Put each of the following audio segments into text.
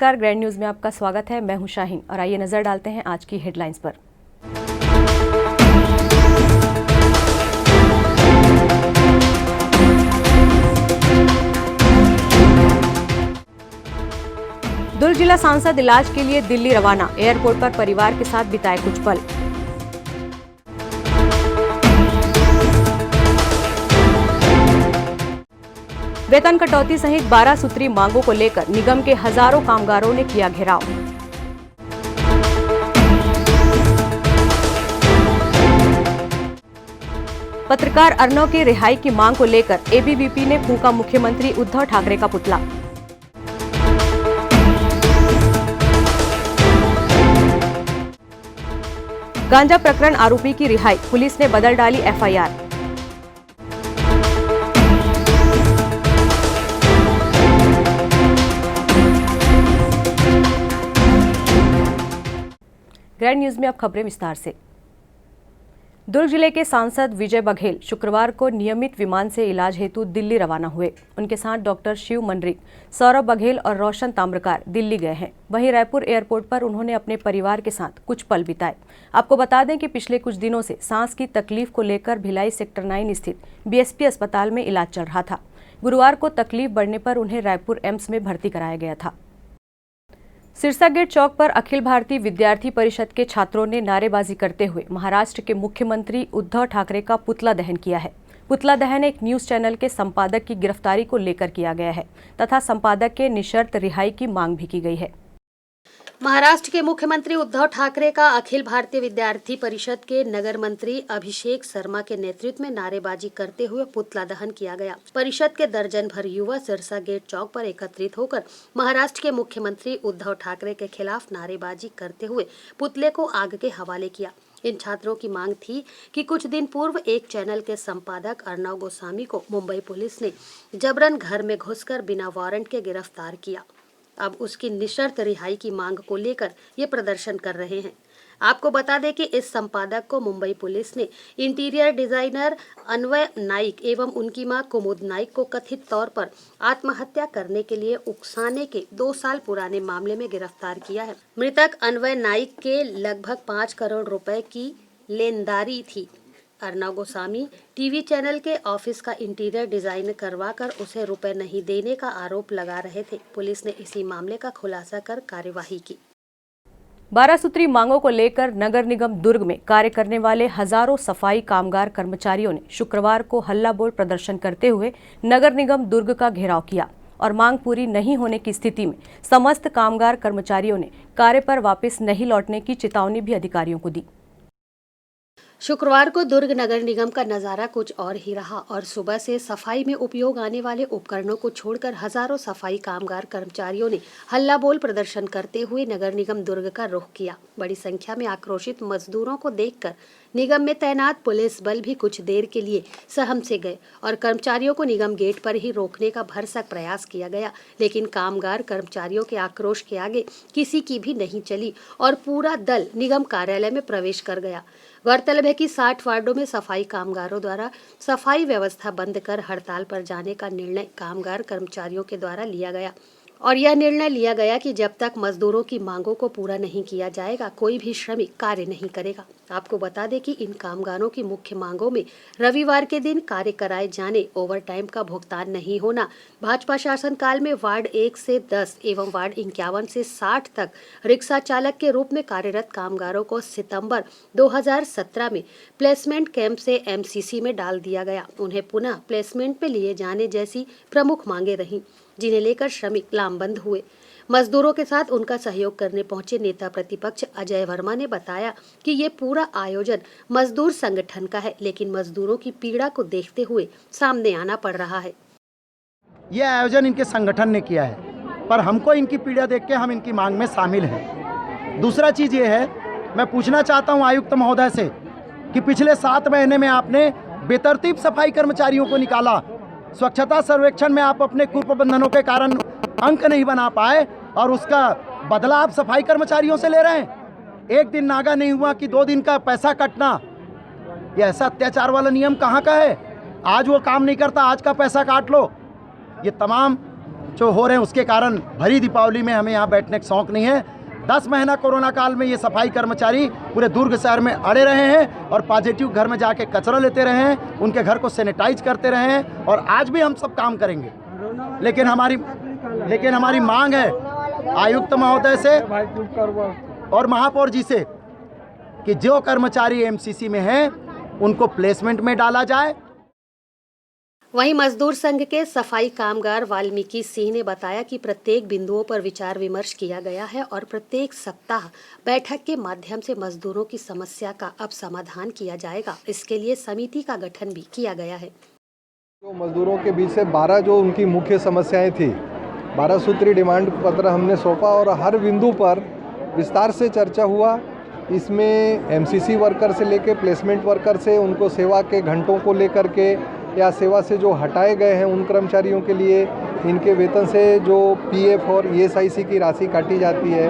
नमस्कार, grand news में आपका स्वागत है। मैं हूं शाहीन और आइए नजर डालते हैं आज की हेडलाइंस पर। दुर्ग जिला सांसद इलाज के लिए दिल्ली रवाना, एयरपोर्ट पर परिवार के साथ बिताए कुछ पल। वेतन कटौती सहित 12 सूत्री मांगों को लेकर निगम के हजारों कामगारों ने किया घेराव। पत्रकार अर्णव की रिहाई की मांग को लेकर एबीवीपी ने फूंका मुख्यमंत्री उद्धव ठाकरे का पुतला। गांजा प्रकरण आरोपी की रिहाई, पुलिस ने बदल डाली एफआईआर। ग्रैंड न्यूज में अब खबरें विस्तार से। दुर्ग जिले के सांसद विजय बघेल शुक्रवार को नियमित विमान से इलाज हेतु दिल्ली रवाना हुए। उनके साथ डॉक्टर शिव मंडरिक, सौरभ बघेल और रोशन ताम्रकार दिल्ली गए हैं। वहीं रायपुर एयरपोर्ट पर उन्होंने अपने परिवार के साथ कुछ पल बिताए। आपको बता दें कि पिछले कुछ दिनों से सांस की तकलीफ को लेकर भिलाई सेक्टर 9 स्थित बीएसपी अस्पताल में इलाज चल रहा था। गुरुवार को तकलीफ बढ़ने पर उन्हें रायपुर एम्स में भर्ती कराया गया था। सिरसा गेट चौक पर अखिल भारतीय विद्यार्थी परिषद के छात्रों ने नारेबाजी करते हुए महाराष्ट्र के मुख्यमंत्री उद्धव ठाकरे का पुतला दहन किया है। पुतला दहन एक न्यूज चैनल के संपादक की गिरफ्तारी को लेकर किया गया है तथा संपादक के निशर्त रिहाई की मांग भी की गई है। महाराष्ट्र के मुख्यमंत्री उद्धव ठाकरे का अखिल भारतीय विद्यार्थी परिषद के नगर मंत्री अभिषेक शर्मा के नेतृत्व में नारेबाजी करते हुए पुतला दहन किया गया। परिषद के दर्जन भर युवा सिरसा गेट चौक पर एकत्रित होकर महाराष्ट्र के मुख्यमंत्री उद्धव ठाकरे के खिलाफ नारेबाजी करते हुए पुतले को आग के हवाले किया। इन छात्रों की मांग थी कि कुछ दिन पूर्व एक चैनल के संपादक अर्णव गोस्वामी को मुंबई पुलिस ने जबरन घर में घुसकर बिना वारंट के गिरफ्तार किया। अब उसकी निशर्त रिहाई की मांग को लेकर ये प्रदर्शन कर रहे हैं। आपको बता दें कि इस संपादक को मुंबई पुलिस ने इंटीरियर डिजाइनर अन्वय नाइक एवं उनकी मां कुमुद नाइक को कथित तौर पर आत्महत्या करने के लिए उकसाने के 2 साल पुराने मामले में गिरफ्तार किया है। मृतक अन्वय नाइक के लगभग 5 करोड़ रुपए की लेनदारी थी। अर्णव गोस्वामी टीवी चैनल के ऑफिस का इंटीरियर डिजाइन करवाकर उसे रुपए नहीं देने का आरोप लगा रहे थे। पुलिस ने इसी मामले का खुलासा कर कार्यवाही की। 12 सूत्री मांगों को लेकर नगर निगम दुर्ग में कार्य करने वाले हजारों सफाई कामगार कर्मचारियों ने शुक्रवार को हल्ला बोल प्रदर्शन करते हुए नगर निगम दुर्ग का घेराव किया और मांग पूरी नहीं होने की स्थिति में समस्त कामगार कर्मचारियों ने कार्य पर वापस नहीं लौटने की चेतावनी भी अधिकारियों को दी। शुक्रवार को दुर्ग नगर निगम का नजारा कुछ और ही रहा और सुबह से सफाई में उपयोग आने वाले उपकरणों को छोड़कर हजारों सफाई कामगार कर्मचारियों ने हल्ला बोल प्रदर्शन करते हुए नगर निगम दुर्ग का रुख किया। बड़ी संख्या में आक्रोशित मजदूरों को देखकर निगम में तैनात पुलिस बल भी कुछ देर के लिए सहम से गए और कर्मचारियों को निगम गेट पर ही रोकने का भरसक प्रयास किया गया, लेकिन कामगार कर्मचारियों के आक्रोश के आगे किसी की भी नहीं चली और पूरा दल निगम कार्यालय में प्रवेश कर गया। गौरतलब है कि 60 वार्डों में सफाई कामगारों द्वारा सफाई व्यवस्था बंद कर हड़ताल पर जाने का निर्णय कामगार कर्मचारियों के द्वारा लिया गया और यह निर्णय लिया गया कि जब तक मजदूरों की मांगों को पूरा नहीं किया जाएगा कोई भी श्रमिक कार्य नहीं करेगा। आपको बता दें कि इन कामगारों की मुख्य मांगों में रविवार के दिन कार्य कराए जाने, ओवरटाइम का भुगतान नहीं होना, भाजपा शासनकाल में वार्ड 1 से 10 एवं वार्ड 51 से 60 तक रिक्शा चालक के रूप में कार्यरत कामगारों को सितंबर 2017 में प्लेसमेंट कैंप से एमसीसी में डाल दिया गया। उन्हें पुनः प्लेसमेंट में लिए जाने जैसी प्रमुख मांगे रहीं, जिन्हें लेकर श्रमिक लामबंद हुए। मजदूरों के साथ उनका सहयोग करने पहुंचे नेता प्रतिपक्ष अजय वर्मा ने बताया कि ये पूरा आयोजन मजदूर संगठन का है, लेकिन मजदूरों की पीड़ा को देखते हुए सामने आना पड़ रहा है। ये आयोजन इनके संगठन ने किया है, पर हमको इनकी पीड़ा देख के हम इनकी मांग में शामिल हैं। दूसरा चीज़ ये है, मैं पूछना चाहता हूँ आयुक्त महोदय से कि पिछले 7 महीने में आपने बेतरतीब सफाई कर्मचारियों को निकाला। स्वच्छता सर्वेक्षण में आप अपने कुप्रबंधनों के कारण अंक नहीं बना पाए और उसका बदला आप सफाई कर्मचारियों से ले रहे हैं। एक दिन नागा नहीं हुआ कि 2 दिन का पैसा कटना, ये ऐसा अत्याचार वाला नियम कहाँ का है? आज वो काम नहीं करता, आज का पैसा काट लो। ये तमाम जो हो रहे हैं उसके कारण भरी दीपावली में हमें यहाँ बैठने का शौक नहीं है। 10 महीना कोरोना काल में ये सफाई कर्मचारी पूरे दुर्ग शहर में अड़े रहे हैं और पॉजिटिव घर में जाके कचरा लेते रहे हैं, उनके घर को सैनिटाइज करते रहे हैं और आज भी हम सब काम करेंगे। लेकिन हमारी मांग है आयुक्त महोदय से और महापौर जी से कि जो कर्मचारी एमसीसी में हैं उनको प्लेसमेंट में डाला जाए। वहीं मजदूर संघ के सफाई कामगार वाल्मीकि सिंह ने बताया कि प्रत्येक बिंदुओं पर विचार विमर्श किया गया है और प्रत्येक सप्ताह बैठक के माध्यम से मजदूरों की समस्या का अब समाधान किया जाएगा। इसके लिए समिति का गठन भी किया गया है। जो मजदूरों के बीच से 12 जो उनकी मुख्य समस्याएं थी, 12 सूत्री डिमांड पत्र हमने सौंपा और हर बिंदु पर विस्तार से चर्चा हुआ। इसमें एमसीसी वर्कर से लेकर प्लेसमेंट वर्कर से उनको सेवा के घंटों को लेकर के या सेवा से जो हटाए गए हैं उन कर्मचारियों के लिए इनके वेतन से जो पीएफ और ईएसआईसी की राशि काटी जाती है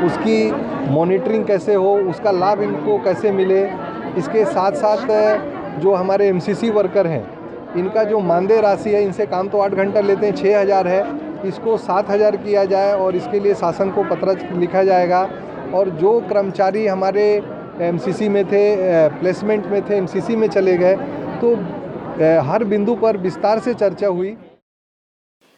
उसकी मॉनिटरिंग कैसे हो, उसका लाभ इनको कैसे मिले। इसके साथ साथ जो हमारे एमसीसी वर्कर हैं इनका जो मानदेय राशि है, इनसे काम तो 8 घंटा लेते हैं, 6000 है, इसको 7000 किया जाए और इसके लिए शासन को पत्र लिखा जाएगा। और जो कर्मचारी हमारे एमसीसी में थे, प्लेसमेंट में थे, एमसीसी में चले गए, तो हर बिंदु पर विस्तार से चर्चा हुई।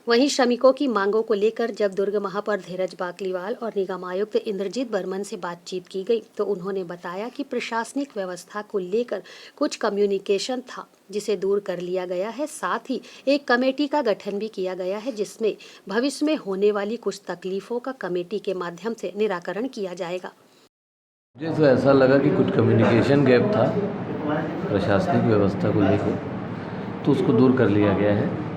वहीं श्रमिकों की मांगों को लेकर जब दुर्ग महापौर धीरज बाकलीवाल और निगम आयुक्त इंद्रजीत बर्मन से बातचीत की गई तो उन्होंने बताया कि प्रशासनिक व्यवस्था को लेकर कुछ कम्युनिकेशन था जिसे दूर कर लिया गया है। साथ ही एक कमेटी का गठन भी किया गया है जिसमें भविष्य में होने वाली कुछ तकलीफों का कमेटी के माध्यम से निराकरण किया जाएगा। मुझे तो ऐसा लगा कि कुछ कम्युनिकेशन गैप था प्रशासनिक व्यवस्था को लेकर, तो उसको दूर कर लिया गया है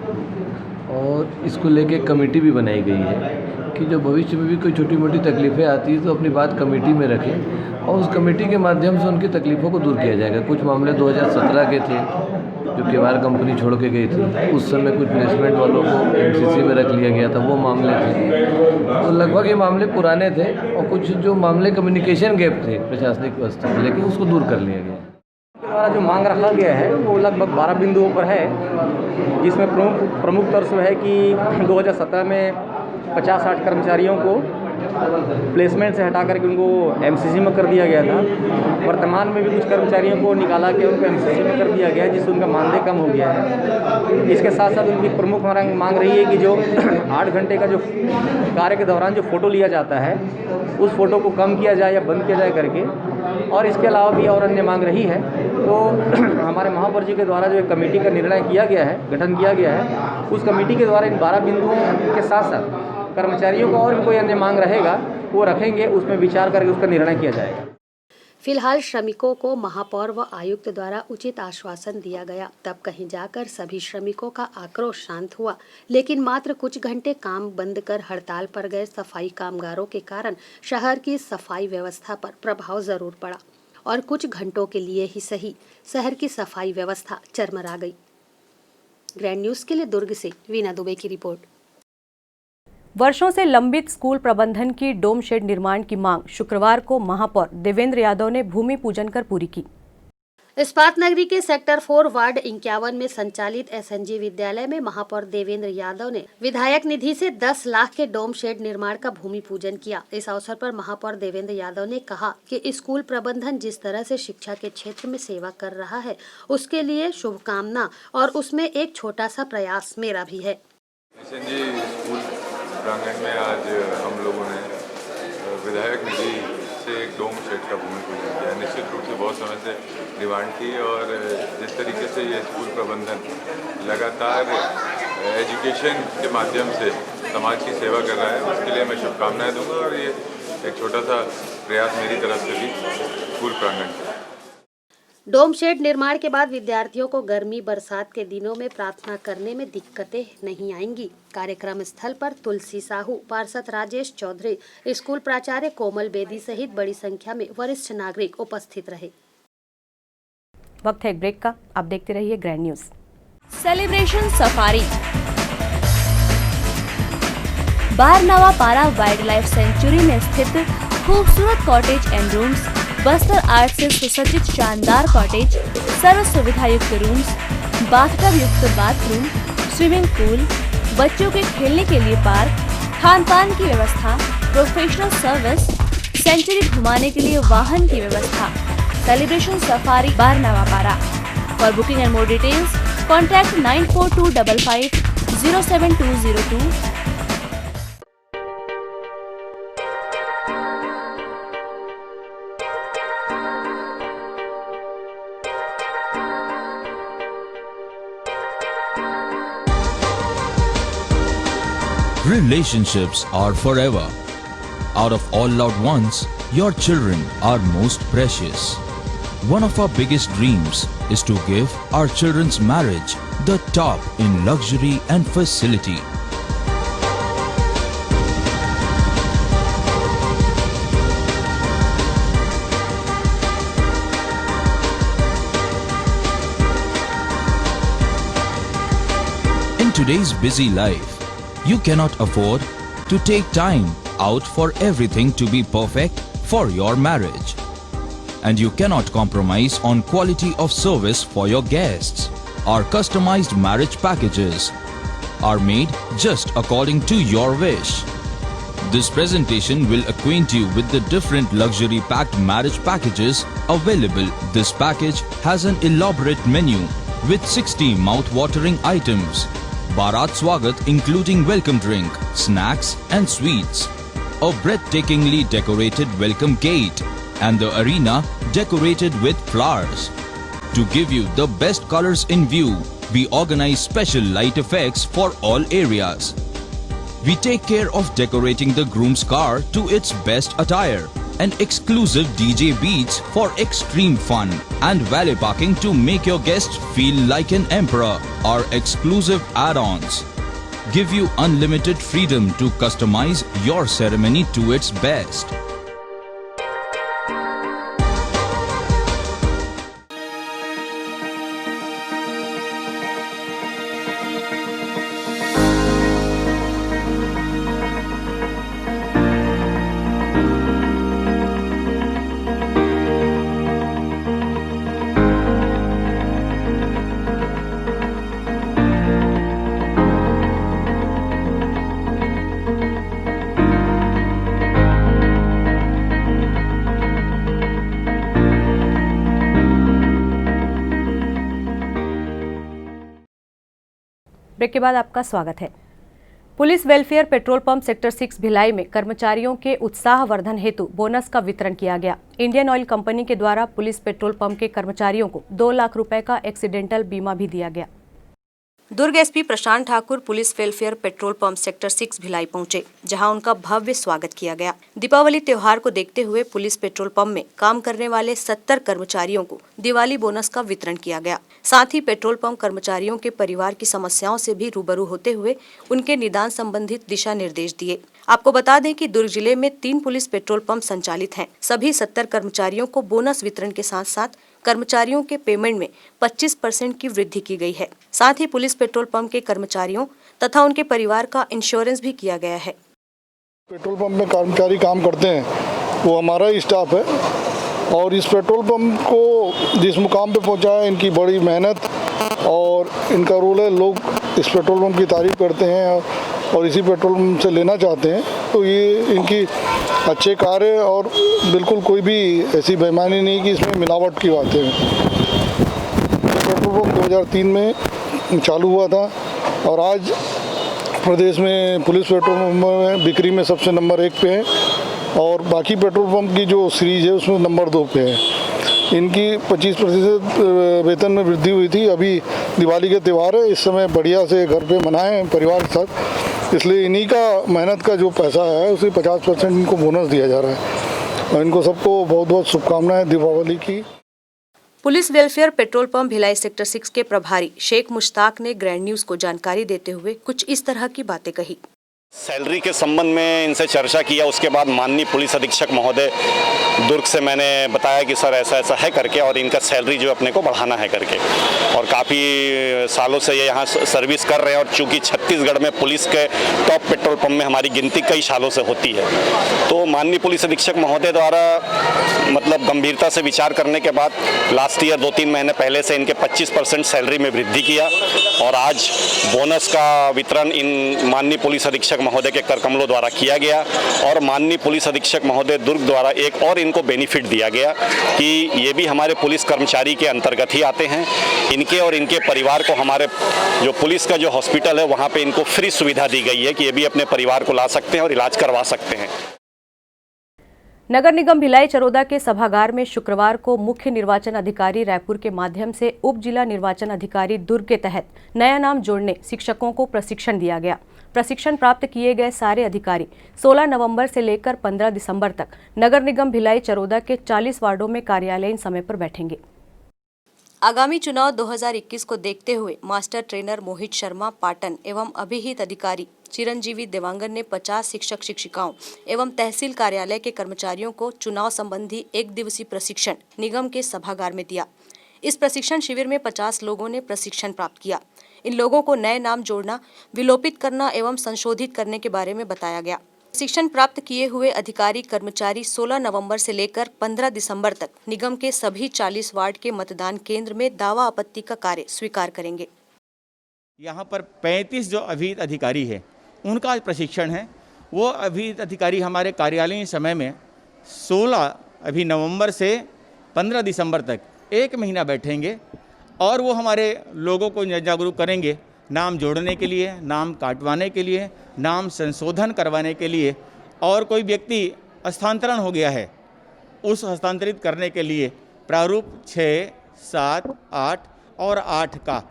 और इसको लेके कमेटी भी बनाई गई है कि जो भविष्य में भी कोई छोटी मोटी तकलीफ़ें आती है तो अपनी बात कमेटी में रखें और उस कमेटी के माध्यम से उनकी तकलीफ़ों को दूर किया जाएगा। कुछ मामले 2017 के थे जो केवार कंपनी छोड़ के गई थी, उस समय कुछ प्लेसमेंट वालों को एमसीसी में रख लिया गया था, वो मामले थे। तो लगभग ये मामले पुराने थे और कुछ जो मामले कम्युनिकेशन गैप थे प्रशासनिक व्यवस्था में, लेकिन उसको दूर कर लिया गया। द्वारा जो मांग रखा गया है वो लगभग 12 बिंदुओं पर है, जिसमें प्रमुख तर्ज है कि 2017 में 50-60 कर्मचारियों को प्लेसमेंट से हटा करके उनको एमसीसी में कर दिया गया था। वर्तमान में भी कुछ कर्मचारियों को निकाला के उनको एमसीसी में कर दिया गया है, जिससे उनका मानदेय कम हो गया है। इसके साथ साथ उनकी प्रमुख मांग रही है कि जो 8 घंटे का जो कार्य के दौरान जो फ़ोटो लिया जाता है उस फ़ोटो को कम किया जाए या बंद किया जाए करके। और इसके अलावा भी और अन्य मांग रही है। तो हमारे महापौर जी के द्वारा जो एक कमेटी का निर्णय किया गया है, गठन किया गया है, उस कमेटी के द्वारा इन 12 बिंदुओं के साथ साथ कर्मचारियों को और भी कोई अन्य मांग रहेगा वो रखेंगे, उसमें विचार करके उसका निर्णय किया जाएगा। फिलहाल श्रमिकों को महापौर व आयुक्त द्वारा उचित आश्वासन दिया गया, तब कहीं जाकर सभी श्रमिकों का आक्रोश शांत हुआ। लेकिन मात्र कुछ घंटे काम बंद कर हड़ताल पर गए सफाई कामगारों के कारण शहर की सफाई व्यवस्था पर प्रभाव जरूर पड़ा और कुछ घंटों के लिए ही सही शहर की सफाई व्यवस्था चरमरा गई। ग्रैंड न्यूज़ के लिए दुर्ग से वीना दुबे की रिपोर्ट। वर्षों से लंबित स्कूल प्रबंधन की डोम शेड निर्माण की मांग शुक्रवार को महापौर देवेंद्र यादव ने भूमि पूजन कर पूरी की। इस्पात नगरी के सेक्टर 4 वार्ड 51 में संचालित एसएनजी विद्यालय में महापौर देवेंद्र यादव ने विधायक निधि से 10 लाख के डोम शेड निर्माण का भूमि पूजन किया। इस अवसर पर महापौर देवेंद्र यादव ने कहा कि स्कूल प्रबंधन जिस तरह से शिक्षा के क्षेत्र में सेवा कर रहा है उसके लिए शुभकामना और उसमें एक छोटा सा प्रयास मेरा भी है। एसएनजी स्कूल प्रांगण में आज हम लोगों ने विधायक निधि से एक डोम शेड का भूमि पूजन किया। निश्चित रूप से बहुत समय से डिमांड थी और जिस तरीके से ये स्कूल प्रबंधन लगातार एजुकेशन के माध्यम से समाज की सेवा कर रहा है उसके लिए मैं शुभकामनाएं दूंगा और ये एक छोटा सा प्रयास मेरी तरफ से भी स्कूल प्रांगण का। डोम शेड निर्माण के बाद विद्यार्थियों को गर्मी बरसात के दिनों में प्रार्थना करने में दिक्कतें नहीं आएंगी। कार्यक्रम स्थल पर तुलसी साहू, पार्षद राजेश चौधरी, स्कूल प्राचार्य कोमल बेदी सहित बड़ी संख्या में वरिष्ठ नागरिक उपस्थित रहे। वक्त है एक ब्रेक का, आप देखते रहिए ग्रैंड न्यूज। सेलिब्रेशन सफारी बारनावा पारा वाइल्ड लाइफ सेंचुरी में स्थित खूबसूरत cottage and rooms, Bastar art से सुसज्जित शानदार कॉटेज, सर्व सुविधा युक्त रूम्स, बाथटब युक्त बाथरूम, स्विमिंग पूल, बच्चों के खेलने के लिए पार्क, खान पान की व्यवस्था, प्रोफेशनल सर्विस, सेंचुरी घुमाने के लिए वाहन की व्यवस्था, सेलिब्रेशन सफारी बारनावा पारा। For booking and more details contact 9425507202। Relationships are forever. Out of all loved ones, your children are most precious. One of our biggest dreams is to give our children's marriage the top in luxury and facility. In today's busy life, you cannot afford to take time out for everything to be perfect for your marriage. And you cannot compromise on quality of service for your guests. Our customized marriage packages are made just according to your wish. This presentation will acquaint you with the different luxury packed marriage packages available. This package has an elaborate menu with 60 mouth-watering items. Bharat Swagat including welcome drink, snacks and sweets. A breathtakingly decorated welcome gate and the arena decorated with flowers. To give you the best colors in view, we organize special light effects for all areas. We take care of decorating the groom's car to its best attire and exclusive DJ beats for extreme fun and valet parking to make your guests feel like an emperor. Our exclusive add-ons give you unlimited freedom to customize your ceremony to its best. Break के बाद आपका स्वागत है। Police welfare petrol pump sector 6 Bhilai में कर्मचारियों के उत्साहवर्धन हेतु बोनस का वितरण किया गया। इंडियन ऑयल कंपनी के द्वारा पुलिस पेट्रोल पंप के कर्मचारियों को 2 लाख रुपए का एक्सीडेंटल बीमा भी दिया गया। Durg SP Prashant Thakur police welfare petrol pump sector 6 Bhilai पहुंचे, जहां उनका भव्य स्वागत किया गया। दीपावली त्योहार को देखते हुए पुलिस पेट्रोल पंप में काम करने वाले 70 कर्मचारियों को दिवाली बोनस का वितरण किया गया। साथ ही पेट्रोल पंप कर्मचारियों के परिवार की समस्याओं से भी रूबरू होते हुए उनके निदान संबंधित दिशा निर्देश दिए। आपको बता दें कि दुर्ग जिले में 3 पुलिस पेट्रोल पंप संचालित हैं। सभी 70 कर्मचारियों को बोनस वितरण के साथ साथ कर्मचारियों के पेमेंट में 25% की वृद्धि की गई है। साथ ही पुलिस पेट्रोल पंप के कर्मचारियों तथा उनके परिवार का इंश्योरेंस भी किया गया है। पेट्रोल पंप में कर्मचारी काम करते हैं वो हमारा ही स्टाफ है और इस पेट्रोल पंप को जिस मुकाम पे पहुंचाया इनकी बड़ी मेहनत और इनका रोल है। लोग इस पेट्रोल पंप की तारीफ करते हैं और इसी पेट्रोल पंप से लेना चाहते हैं, तो ये इनकी अच्छे कार्य और बिल्कुल कोई भी ऐसी बेईमानी नहीं कि इसमें मिलावट की बातें हैं। पेट्रोल पंप 2003 में चालू हुआ था और आज प्रदेश में पुलिस पेट्रोल पंप में बिक्री में सबसे नंबर 1 पे है और बाकी पेट्रोल पंप की जो सीरीज है उसमें नंबर 2 पे है। इनकी 25% वेतन में वृद्धि हुई थी। अभी दिवाली के त्यौहार है, इस समय बढ़िया से घर पे मनाएं परिवार के साथ, इसलिए इन्हीं का मेहनत का जो पैसा है उसे 50% इनको बोनस दिया जा रहा है और इनको सबको बहुत बहुत शुभकामनाएं दीपावली की। Police welfare petrol pump Bhilai sector 6 के प्रभारी शेख मुश्ताक ने ग्रैंड न्यूज को जानकारी देते हुए कुछ इस तरह की बातें कही। सैलरी के संबंध में इनसे चर्चा किया, उसके बाद माननीय पुलिस अधीक्षक महोदय दुर्ग से मैंने बताया कि सर ऐसा ऐसा है करके, और इनका सैलरी जो अपने को बढ़ाना है करके, और काफ़ी सालों से ये यहाँ सर्विस कर रहे हैं। और चूँकि छत्तीसगढ़ में पुलिस के टॉप पेट्रोल पंप में हमारी गिनती कई सालों से होती है, तो माननीय पुलिस अधीक्षक महोदय द्वारा मतलब गंभीरता से विचार करने के बाद लास्ट ईयर 2-3 महीने पहले से इनके 25% सैलरी में वृद्धि किया, और आज बोनस का वितरण इन माननीय पुलिस अधीक्षक महोदय के कर कमलों द्वारा किया गया। और माननीय पुलिस अधीक्षक महोदय दुर्ग द्वारा एक और इनको बेनिफिट दिया गया कि ये भी हमारे पुलिस कर्मचारी के अंतर्गत ही आते हैं। इनके और इनके परिवार को हमारे जो पुलिस का जो हॉस्पिटल है वहाँ पे इनको फ्री सुविधा दी गई है कि ये भी अपने परिवार को ला सकते हैं और इलाज करवा सकते हैं। नगर निगम भिलाई चरोदा के सभागार में शुक्रवार को मुख्य निर्वाचन अधिकारी रायपुर के माध्यम से उप जिला निर्वाचन अधिकारी दुर्ग के तहत नया नाम जोड़ने शिक्षकों को प्रशिक्षण दिया गया। प्रशिक्षण प्राप्त किए गए सारे अधिकारी 16 नवंबर से लेकर 15 दिसंबर तक नगर निगम भिलाई चरोदा के 40 वार्डों में कार्यालयीन समय पर बैठेंगे। आगामी चुनाव 2021 को देखते हुए मास्टर ट्रेनर मोहित शर्मा पाटन एवं अभिहित अधिकारी चिरंजीवी देवांगन ने 50 शिक्षक शिक्षिकाओं एवं तहसील कार्यालय के कर्मचारियों को चुनाव संबंधी 1 दिवसीय प्रशिक्षण निगम के सभागार में दिया। इस प्रशिक्षण शिविर में 50 लोगों ने प्रशिक्षण प्राप्त किया। इन लोगों को नए नाम जोड़ना, विलोपित करना एवं संशोधित करने के बारे में बताया गया। प्रशिक्षण प्राप्त किए हुए अधिकारी कर्मचारी 16 नवंबर से लेकर 15 दिसंबर तक निगम के सभी 40 वार्ड के मतदान केंद्र में दावा आपत्ति का कार्य स्वीकार करेंगे। यहाँ पर 35 जो अभिहित अधिकारी है उनका प्रशिक्षण है। वो अभिहित अधिकारी हमारे कार्यालयीन समय में 16 अभी नवंबर से 15 दिसंबर तक 1 महीना बैठेंगे और वो हमारे लोगों को जागरूक करेंगे नाम जोड़ने के लिए, नाम काटवाने के लिए, नाम संशोधन करवाने के लिए, और कोई व्यक्ति हस्तांतरण हो गया है उस हस्तांतरित करने के लिए प्रारूप 6, 7, 8 और 8 का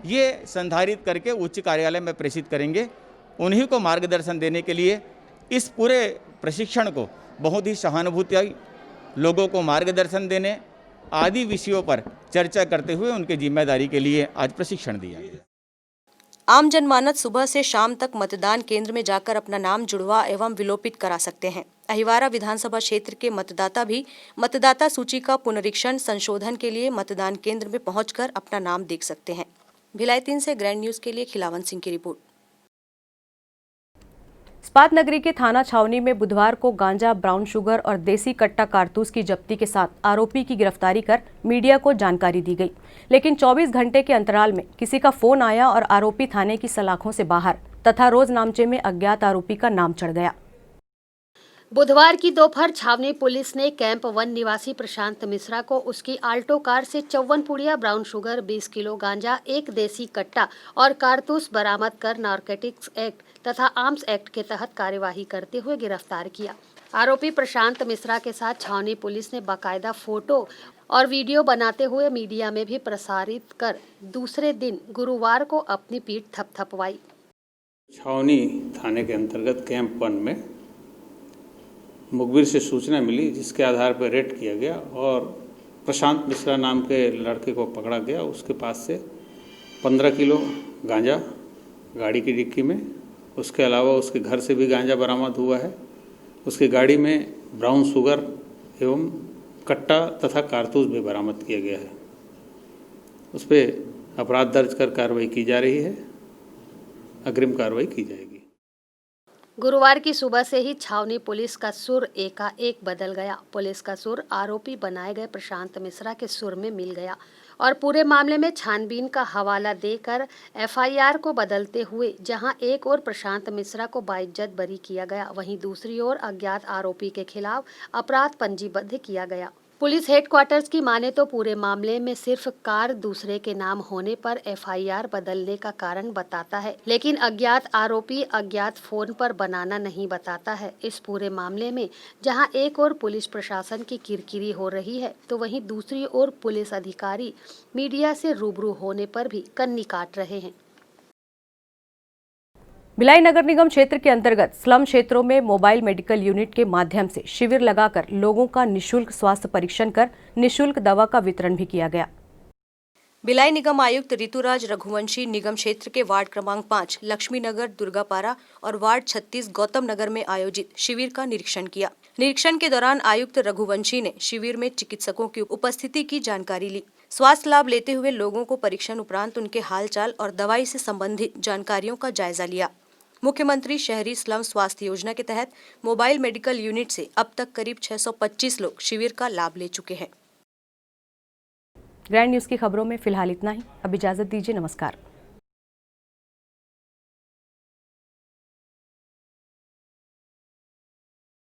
ये संधारित करके उच्च कार्यालय में प्रेषित करेंगे। उन्हीं को मार्गदर्शन देने के लिए इस पूरे प्रशिक्षण को बहुत ही सहानुभूति लोगों को मार्गदर्शन देने आदि विषयों पर चर्चा करते हुए उनके जिम्मेदारी के लिए आज प्रशिक्षण दिया। आम जनमानस सुबह से शाम तक मतदान केंद्र में जाकर अपना नाम जुड़वा एवं विलोपित करा सकते हैं। अहिवारा विधानसभा क्षेत्र के मतदाता भी मतदाता सूची का पुनरीक्षण संशोधन के लिए मतदान केंद्र में पहुंचकर अपना नाम देख सकते हैं। भिलाई 3 से ग्रैंड न्यूज के लिए खिलावन सिंह की रिपोर्ट। इस्पात नगरी के थाना छावनी में बुधवार को गांजा, ब्राउन शुगर और देसी कट्टा कारतूस की जब्ती के साथ आरोपी की गिरफ्तारी कर मीडिया को जानकारी दी गई, लेकिन 24 घंटे के अंतराल में किसी का फोन आया और आरोपी थाने की सलाखों से बाहर तथा रोज नामचे में अज्ञात आरोपी का नाम चढ़ गया। बुधवार की दोपहर छावनी पुलिस ने कैंप 1 निवासी प्रशांत मिश्रा को उसकी आल्टो कार से 54 पुड़िया ब्राउन शुगर, 20 किलो गांजा, 1 देसी कट्टा और कारतूस बरामद कर नारकोटिक्स एक्ट तथा आर्म्स एक्ट के तहत कार्यवाही करते हुए गिरफ्तार किया। आरोपी प्रशांत मिश्रा के साथ छावनी पुलिस ने बाकायदा फोटो और वीडियो बनाते हुए मीडिया में भी प्रसारित कर दूसरे दिन गुरुवार को अपनी पीठ थपथपवाई। छावनी थाने के अंतर्गत कैंप 1 में मुखबिर से सूचना मिली, जिसके आधार पर रेड किया गया और प्रशांत मिश्रा नाम के लड़के को पकड़ा गया। उसके पास से 15 किलो गांजा गाड़ी की डिक्की में, उसके अलावा उसके घर से भी गांजा बरामद हुआ है। उसकी गाड़ी में ब्राउन शुगर एवं कट्टा तथा कारतूस भी बरामद किया गया है। उस पर अपराध दर्ज कर कार्रवाई की जा रही है। अग्रिम कार्रवाई की जाएगी। गुरुवार की सुबह से ही छावनी पुलिस का सुर एकाएक बदल गया। पुलिस का सुर आरोपी बनाए गए प्रशांत मिश्रा के सुर में मिल गया और पूरे मामले में छानबीन का हवाला देकर एफआईआर को बदलते हुए जहां एक ओर प्रशांत मिश्रा को बाइज्जत बरी किया गया, वहीं दूसरी ओर अज्ञात आरोपी के खिलाफ अपराध पंजीबद्ध किया गया। पुलिस हेडक्वार्टर्स की माने तो पूरे मामले में सिर्फ कार दूसरे के नाम होने पर एफआईआर बदलने का कारण बताता है, लेकिन अज्ञात आरोपी अज्ञात फोन पर बनाना नहीं बताता है। इस पूरे मामले में जहां एक ओर पुलिस प्रशासन की किरकिरी हो रही है, तो वहीं दूसरी ओर पुलिस अधिकारी मीडिया से रूबरू होने पर भी कन्नी काट रहे हैं। भिलाई नगर निगम क्षेत्र के अंतर्गत स्लम क्षेत्रों में मोबाइल मेडिकल यूनिट के माध्यम से शिविर लगाकर लोगों का निशुल्क स्वास्थ्य परीक्षण कर निशुल्क दवा का वितरण भी किया गया। भिलाई निगम आयुक्त ऋतुराज रघुवंशी निगम क्षेत्र के वार्ड क्रमांक 5 लक्ष्मी नगर दुर्गापारा और वार्ड 36 गौतम नगर में आयोजित शिविर का निरीक्षण किया। निरीक्षण के दौरान आयुक्त रघुवंशी ने शिविर में चिकित्सकों की उपस्थिति की जानकारी ली। स्वास्थ्य लाभ लेते हुए लोगों को परीक्षण उपरांत उनके हालचाल और दवाई से संबंधित जानकारियों का जायजा लिया। मुख्यमंत्री शहरी स्लम स्वास्थ्य योजना के तहत मोबाइल मेडिकल यूनिट से अब तक करीब 625 लोग शिविर का लाभ ले चुके हैं। ग्रैंड न्यूज की खबरों में फिलहाल इतना ही। अब इजाजत दीजिए। नमस्कार।